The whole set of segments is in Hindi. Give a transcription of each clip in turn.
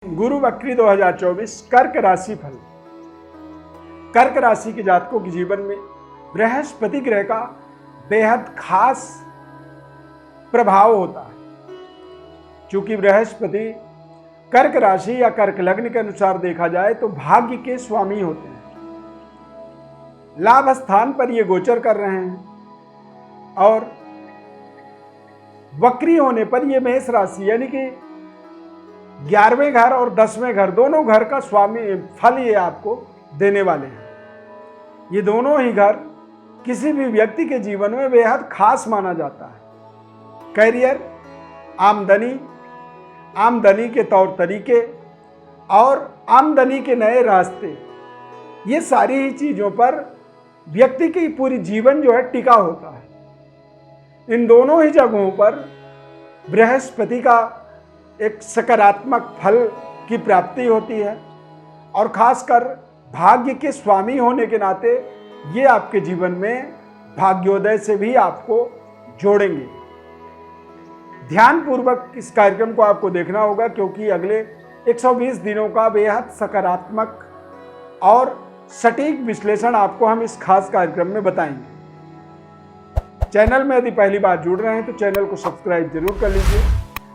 गुरु वक्री 2024 कर्क राशि फल। कर्क राशि के जातकों के जीवन में बृहस्पति ग्रह का बेहद खास प्रभाव होता है। क्योंकि बृहस्पति कर्क राशि या कर्क लग्न के अनुसार देखा जाए तो भाग्य के स्वामी होते हैं। लाभ स्थान पर ये गोचर कर रहे हैं और वक्री होने पर ये मेष राशि यानी कि 11वें घर और 10वें घर दोनों घर का स्वामी फल ये आपको देने वाले हैं। ये दोनों ही घर किसी भी व्यक्ति के जीवन में बेहद खास माना जाता है। करियर, आमदनी के तौर तरीके और आमदनी के नए रास्ते, ये सारी ही चीजों पर व्यक्ति की पूरी जीवन जो है टिका होता है। इन दोनों ही जगहों पर बृहस्पति का एक सकारात्मक फल की प्राप्ति होती है और खासकर भाग्य के स्वामी होने के नाते ये आपके जीवन में भाग्योदय से भी आपको जोड़ेंगे। ध्यानपूर्वक इस कार्यक्रम को आपको देखना होगा क्योंकि अगले 120 दिनों का बेहद सकारात्मक और सटीक विश्लेषण आपको हम इस खास कार्यक्रम में बताएंगे। चैनल में यदि पहली बार जुड़ रहे हैं तो चैनल को सब्सक्राइब जरूर कर लीजिए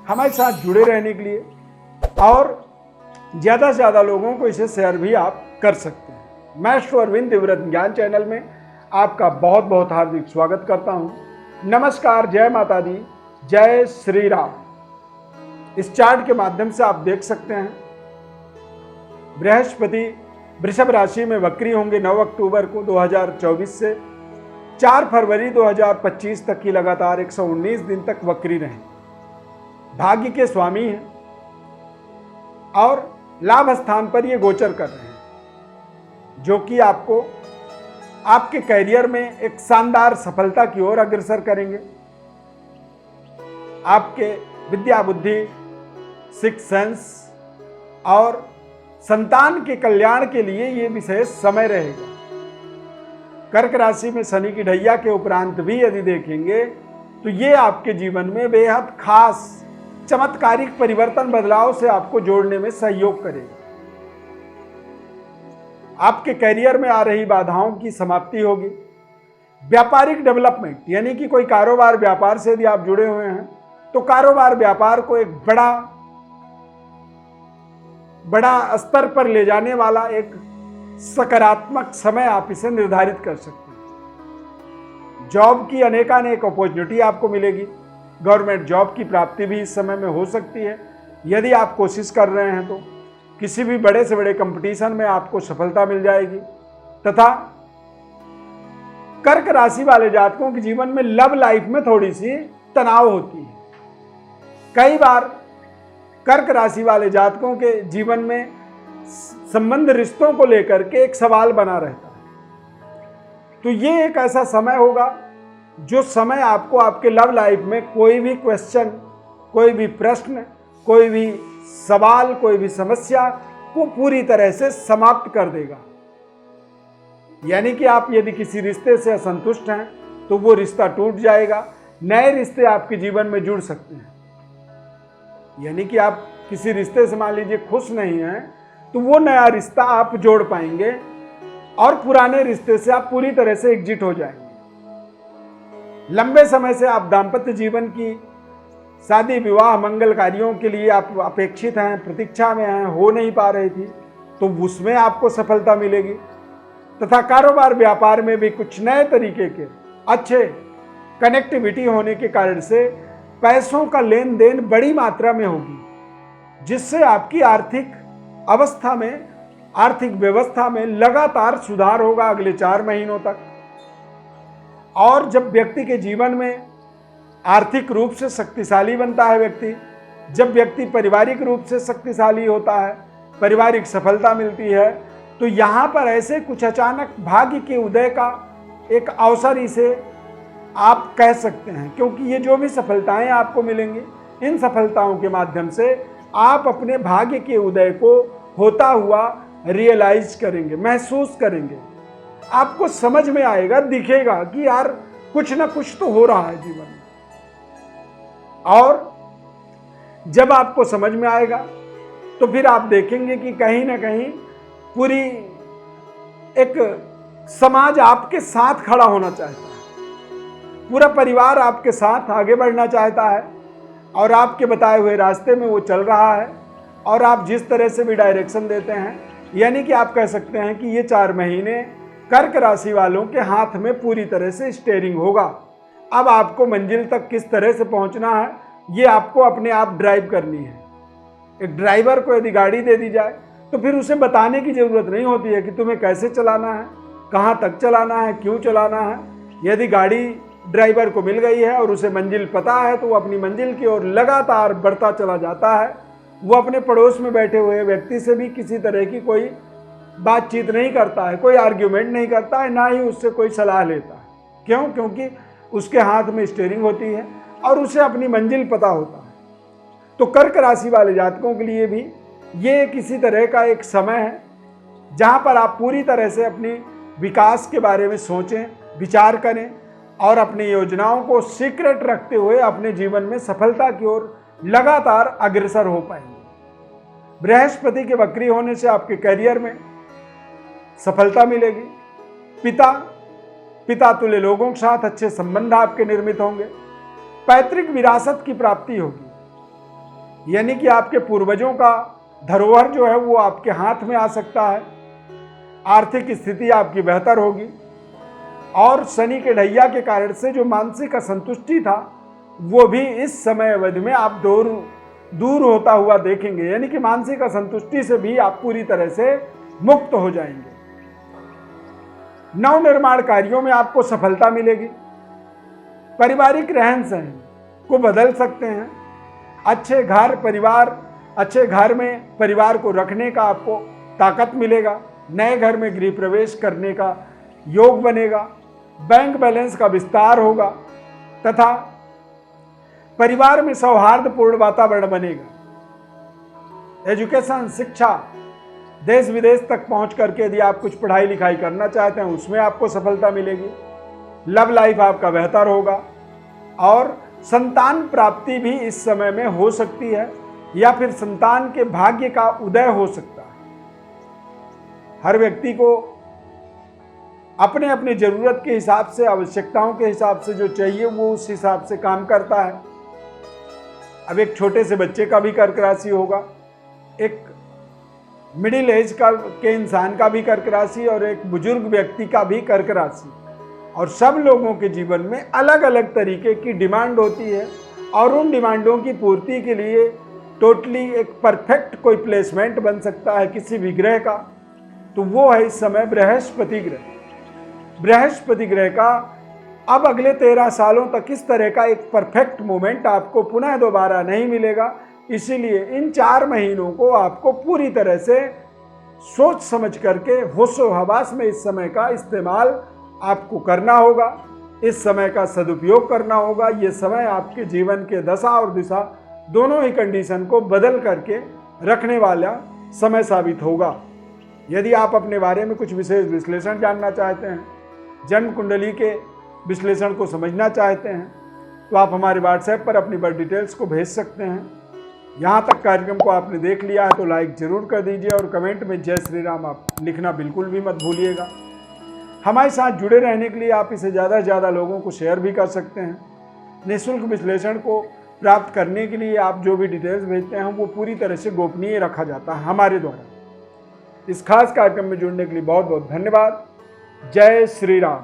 हमारे साथ जुड़े रहने के लिए, और ज़्यादा से ज़्यादा लोगों को इसे शेयर भी आप कर सकते हैं। मैं श्री अरविंद दिव्यव्रत ज्ञान चैनल में आपका बहुत बहुत हार्दिक स्वागत करता हूं। नमस्कार, जय माता दी, जय श्री राम। इस चार्ट के माध्यम से आप देख सकते हैं बृहस्पति वृषभ राशि में वक्री होंगे 9 अक्टूबर को 2024 से 4 फरवरी 2025 तक की लगातार 119 दिन तक वक्री रहें। भाग्य के स्वामी हैं और लाभ स्थान पर ये गोचर कर रहे हैं, जो कि आपको आपके करियर में एक शानदार सफलता की ओर अग्रसर करेंगे। आपके विद्या, बुद्धि, सिक्स सेंस और संतान के कल्याण के लिए ये विशेष समय रहेगा। कर्क राशि में शनि की ढैया के उपरांत भी यदि देखेंगे तो ये आपके जीवन में बेहद खास चमत्कारिक परिवर्तन, बदलाव से आपको जोड़ने में सहयोग करेगा। आपके करियर में आ रही बाधाओं की समाप्ति होगी। व्यापारिक डेवलपमेंट यानी कि कोई कारोबार, व्यापार से यदि आप जुड़े हुए हैं तो कारोबार, व्यापार को एक बड़ा स्तर पर ले जाने वाला एक सकारात्मक समय आप इसे निर्धारित कर सकते हैं। जॉब की अनेकानेक अपॉर्चुनिटी आपको मिलेगी। गवर्नमेंट जॉब की प्राप्ति भी इस समय में हो सकती है यदि आप कोशिश कर रहे हैं तो। किसी भी बड़े से बड़े कंपटीशन में आपको सफलता मिल जाएगी। तथा कर्क राशि वाले जातकों के जीवन में लव लाइफ में थोड़ी सी तनाव होती है। कई बार कर्क राशि वाले जातकों के जीवन में संबंध, रिश्तों को लेकर के एक सवाल बना रहता है। तो ये एक ऐसा समय होगा जो समय आपको आपके लव लाइफ में कोई भी क्वेश्चन, कोई भी प्रश्न, कोई भी सवाल, कोई भी समस्या को पूरी तरह से समाप्त कर देगा। यानी कि आप यदि किसी रिश्ते से असंतुष्ट हैं तो वो रिश्ता टूट जाएगा। नए रिश्ते आपके जीवन में जुड़ सकते हैं। यानी कि आप किसी रिश्ते से मान लीजिए खुश नहीं हैं तो वो नया रिश्ता आप जोड़ पाएंगे और पुराने रिश्ते से आप पूरी तरह से एग्जिट हो जाएंगे। लंबे समय से आप दाम्पत्य जीवन की शादी, विवाह, मंगल कार्यों के लिए आप अपेक्षित हैं, प्रतीक्षा में हैं, हो नहीं पा रही थी, तो उसमें आपको सफलता मिलेगी। तथा कारोबार, व्यापार में भी कुछ नए तरीके के अच्छे कनेक्टिविटी होने के कारण से पैसों का लेन देन बड़ी मात्रा में होगी, जिससे आपकी आर्थिक अवस्था में, आर्थिक व्यवस्था में लगातार सुधार होगा अगले 4 महीनों तक। और जब व्यक्ति के जीवन में आर्थिक रूप से शक्तिशाली बनता है व्यक्ति, जब व्यक्ति पारिवारिक रूप से शक्तिशाली होता है, पारिवारिक सफलता मिलती है, तो यहाँ पर ऐसे कुछ अचानक भाग्य के उदय का एक अवसर इसे आप कह सकते हैं। क्योंकि ये जो भी सफलताएं आपको मिलेंगी, इन सफलताओं के माध्यम से आप अपने भाग्य के उदय को होता हुआ रियलाइज करेंगे, महसूस करेंगे। आपको समझ में आएगा, दिखेगा कि यार कुछ ना कुछ तो हो रहा है जीवन में। और जब आपको समझ में आएगा तो फिर आप देखेंगे कि कहीं ना कहीं पूरी एक समाज आपके साथ खड़ा होना चाहता है, पूरा परिवार आपके साथ आगे बढ़ना चाहता है और आपके बताए हुए रास्ते में वो चल रहा है और आप जिस तरह से भी डायरेक्शन देते हैं, यानी कि आप कह सकते हैं कि ये 4 महीने कर्क राशि वालों के हाथ में पूरी तरह से स्टीयरिंग होगा। अब आपको मंजिल तक किस तरह से पहुंचना है ये आपको अपने आप ड्राइव करनी है। एक ड्राइवर को यदि गाड़ी दे दी जाए तो फिर उसे बताने की जरूरत नहीं होती है कि तुम्हें कैसे चलाना है, कहाँ तक चलाना है, क्यों चलाना है। यदि गाड़ी ड्राइवर को मिल गई है और उसे मंजिल पता है तो वो अपनी मंजिल की ओर लगातार बढ़ता चला जाता है। वो अपने पड़ोस में बैठे हुए व्यक्ति से भी किसी तरह की कोई बातचीत नहीं करता है, कोई आर्ग्यूमेंट नहीं करता है, ना ही उससे कोई सलाह लेता है। क्यों? क्योंकि उसके हाथ में स्टीयरिंग होती है और उसे अपनी मंजिल पता होता है। तो कर्क राशि वाले जातकों के लिए भी ये किसी तरह का एक समय है जहाँ पर आप पूरी तरह से अपनी विकास के बारे में सोचें, विचार करें और अपनी योजनाओं को सीक्रेट रखते हुए अपने जीवन में सफलता की ओर लगातार अग्रसर हो पाएंगे। बृहस्पति के वक्री होने से आपके करियर में सफलता मिलेगी। पिता तुल्य लोगों के साथ अच्छे संबंध आपके निर्मित होंगे। पैतृक विरासत की प्राप्ति होगी, यानी कि आपके पूर्वजों का धरोहर जो है वो आपके हाथ में आ सकता है। आर्थिक स्थिति आपकी बेहतर होगी और शनि के ढैया के कारण से जो मानसिक असंतुष्टि था वो भी इस समय अवधि में आप दूर होता हुआ देखेंगे, यानी कि मानसिक असंतुष्टि से भी आप पूरी तरह से मुक्त हो जाएंगे। नव निर्माण कार्यों में आपको सफलता मिलेगी। पारिवारिक रहन सहन को बदल सकते हैं। अच्छे घर में परिवार को रखने का आपको ताकत मिलेगा। नए घर में गृह प्रवेश करने का योग बनेगा। बैंक बैलेंस का विस्तार होगा तथा परिवार में सौहार्दपूर्ण वातावरण बनेगा। एजुकेशन, शिक्षा, देश विदेश तक पहुंच करके यदि आप कुछ पढ़ाई लिखाई करना चाहते हैं उसमें आपको सफलता मिलेगी। लव लाइफ आपका बेहतर होगा और संतान प्राप्ति भी इस समय में हो सकती है या फिर संतान के भाग्य का उदय हो सकता है। हर व्यक्ति को अपने अपने जरूरत के हिसाब से, आवश्यकताओं के हिसाब से जो चाहिए वो उस हिसाब से काम करता है। अब एक छोटे से बच्चे का भी कर्क राशि होगा, एक मिडिल एज के इंसान का भी कर्क राशि और एक बुजुर्ग व्यक्ति का भी कर्क राशि, और सब लोगों के जीवन में अलग अलग तरीके की डिमांड होती है और उन डिमांडों की पूर्ति के लिए टोटली एक परफेक्ट कोई प्लेसमेंट बन सकता है किसी भी ग्रह का, तो वो है इस समय बृहस्पति ग्रह। बृहस्पति ग्रह का अब अगले 13 सालों तक इस तरह का एक परफेक्ट मोमेंट आपको पुनः दोबारा नहीं मिलेगा। इसीलिए इन 4 महीनों को आपको पूरी तरह से सोच समझ करके होशो हवास में इस समय का इस्तेमाल आपको करना होगा, इस समय का सदुपयोग करना होगा। ये समय आपके जीवन के दशा और दिशा दोनों ही कंडीशन को बदल करके रखने वाला समय साबित होगा। यदि आप अपने बारे में कुछ विशेष विश्लेषण जानना चाहते हैं, जन्म कुंडली के विश्लेषण को समझना चाहते हैं, तो आप हमारे व्हाट्सएप पर अपनी बर्थ डिटेल्स को भेज सकते हैं। यहाँ तक कार्यक्रम को आपने देख लिया है तो लाइक जरूर कर दीजिए और कमेंट में जय श्री राम आप लिखना बिल्कुल भी मत भूलिएगा। हमारे साथ जुड़े रहने के लिए आप इसे ज़्यादा से ज़्यादा लोगों को शेयर भी कर सकते हैं। निःशुल्क विश्लेषण को प्राप्त करने के लिए आप जो भी डिटेल्स भेजते हैं वो पूरी तरह से गोपनीय रखा जाता है हमारे द्वारा। इस खास कार्यक्रम में जुड़ने के लिए बहुत बहुत धन्यवाद। जय श्री राम।